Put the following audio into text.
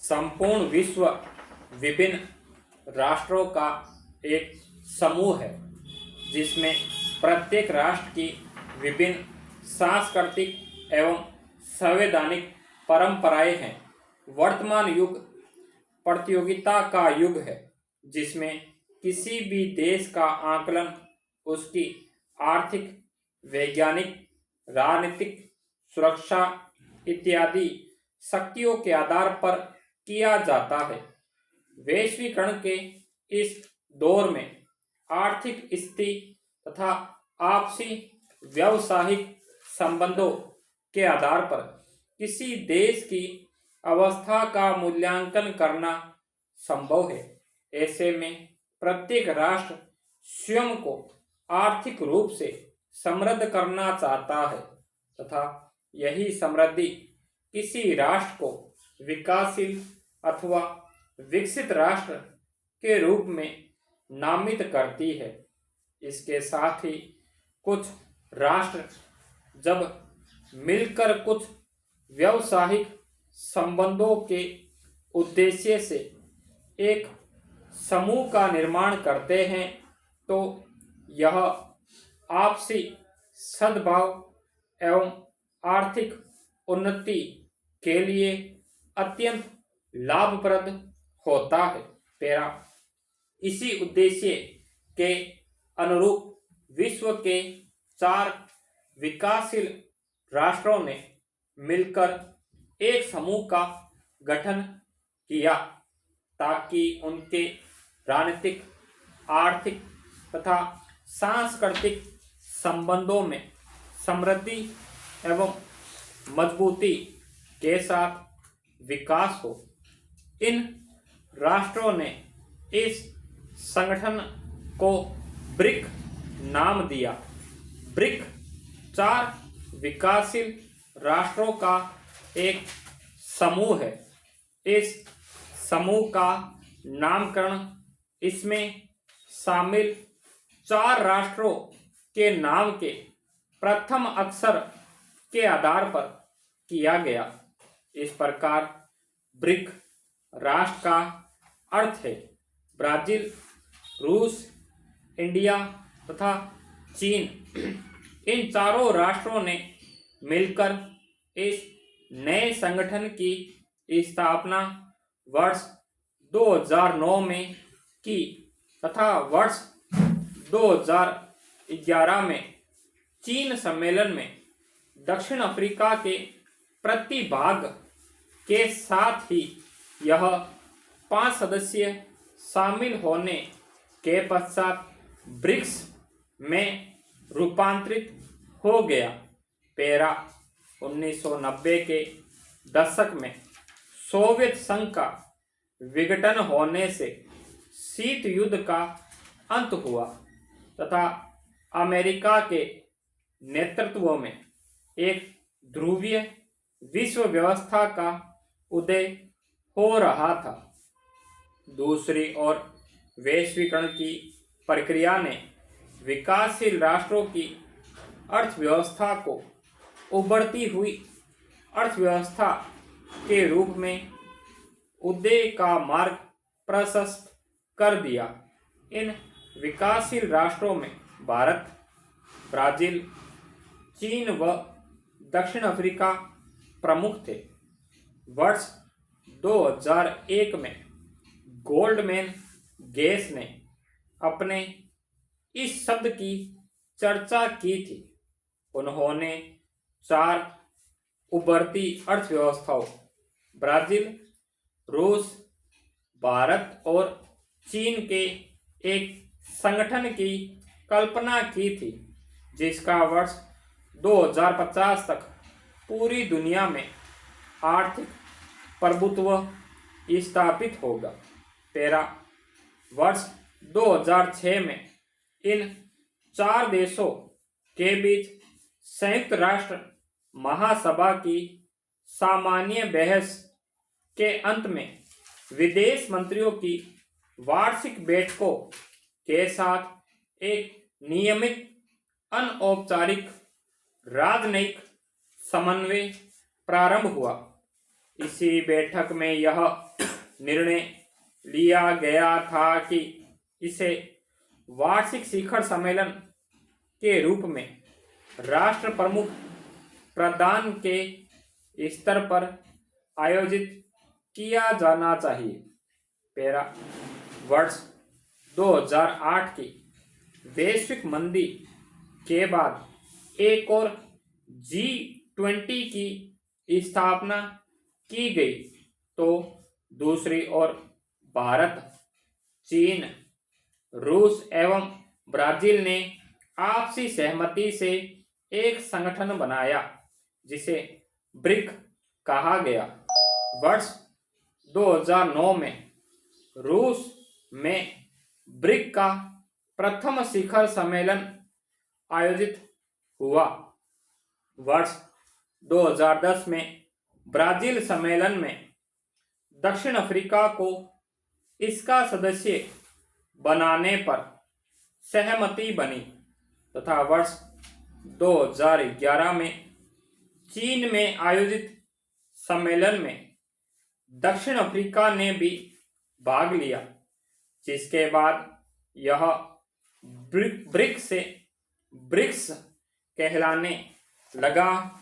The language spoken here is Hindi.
संपूर्ण विश्व विभिन्न राष्ट्रों का एक समूह है जिसमें प्रत्येक राष्ट्र की विभिन्न सांस्कृतिक एवं संवैधानिक परंपराएं हैं। वर्तमान युग प्रतियोगिता का युग है जिसमें किसी भी देश का आकलन उसकी आर्थिक, वैज्ञानिक, राजनीतिक, सुरक्षा इत्यादि शक्तियों के आधार पर किया जाता है। वैश्वीकरण के इस दौर में आर्थिक स्थिति तथा आपसी व्यावसायिक संबंधों के आधार पर किसी देश की अवस्था का मूल्यांकन करना संभव है। ऐसे में प्रत्येक राष्ट्र स्वयं को आर्थिक रूप से समृद्ध करना चाहता है तथा यही समृद्धि किसी राष्ट्र को विकासशील अथवा विकसित राष्ट्र के रूप में नामित करती है। इसके साथ ही कुछ राष्ट्र जब मिलकर कुछ व्यावसायिक संबंधों के उद्देश्य से एक समूह का निर्माण करते हैं तो यह आपसी सद्भाव एवं आर्थिक उन्नति के लिए अत्यंत लाभप्रद होता है। इसी उद्देश्य के अनुरूप विश्व के 4 विकासशील राष्ट्रों ने मिलकर एक समूह का गठन किया ताकि उनके राजनीतिक, आर्थिक तथा सांस्कृतिक संबंधों में समृद्धि एवं मजबूती के साथ विकास हो। इन राष्ट्रों ने इस संगठन को ब्रिक नाम दिया। ब्रिक 4 विकासशील राष्ट्रों का एक समूह है। इस समूह का नामकरण इसमें शामिल 4 राष्ट्रों के नाम के प्रथम अक्षर के आधार पर किया गया। इस प्रकार ब्रिक राष्ट्र का अर्थ है ब्राजील, रूस, इंडिया तथा चीन। इन चारों राष्ट्रों ने मिलकर इस नए संगठन की स्थापना वर्ष 2009 में की तथा वर्ष 2011 में चीन सम्मेलन में दक्षिण अफ्रीका के प्रतिभाग के साथ ही यह 5 सदस्य शामिल होने के पश्चात ब्रिक्स में रूपांतरित हो गया। 1990 के दशक में सोवियत संघ का विघटन होने से शीत युद्ध का अंत हुआ तथा अमेरिका के नेतृत्व में एक ध्रुवीय विश्व व्यवस्था का उदय हो रहा था। दूसरी ओर वैश्वीकरण की प्रक्रिया ने विकासशील राष्ट्रों की अर्थव्यवस्था को उभरती हुई अर्थव्यवस्था के रूप में उदय का मार्ग प्रशस्त कर दिया। इन विकासशील राष्ट्रों में भारत, ब्राजील, चीन व दक्षिण अफ्रीका प्रमुख थे। वर्ष 2001 में गोल्डमैन गैस ने अपने इस शब्द की चर्चा की थी। उन्होंने 4 उभरती अर्थव्यवस्थाओं ब्राजील, रूस, भारत और चीन के एक संगठन की कल्पना की थी जिसका वर्ष 2050 तक पूरी दुनिया में आर्थिक प्रभुत्व स्थापित होगा। वर्ष 2006 में इन 4 देशों के बीच संयुक्त राष्ट्र महासभा की सामान्य बहस के अंत में विदेश मंत्रियों की वार्षिक बैठकों के साथ एक नियमित अनौपचारिक राजनयिक समन्वय प्रारंभ हुआ। इसी बैठक में यह निर्णय लिया गया था कि इसे वार्षिक शिखर सम्मेलन के रूप में राष्ट्र प्रमुख प्रधान के स्तर पर आयोजित किया जाना चाहिए। पैरा वर्ष 2008 की वैश्विक मंदी के बाद एक और G20 की स्थापना की गई, तो दूसरी ओर भारत, चीन, रूस एवं ब्राजील ने आपसी सहमति से एक संगठन बनाया जिसे ब्रिक कहा गया। वर्ष 2009 में रूस में ब्रिक का प्रथम शिखर सम्मेलन आयोजित हुआ। वर्ष 2010 में ब्राजील सम्मेलन में दक्षिण अफ्रीका को इसका सदस्य बनाने पर सहमति बनी तथा वर्ष 2011 में चीन में आयोजित सम्मेलन में दक्षिण अफ्रीका ने भी भाग लिया, जिसके बाद यह ब्रिक्स कहलाने लगा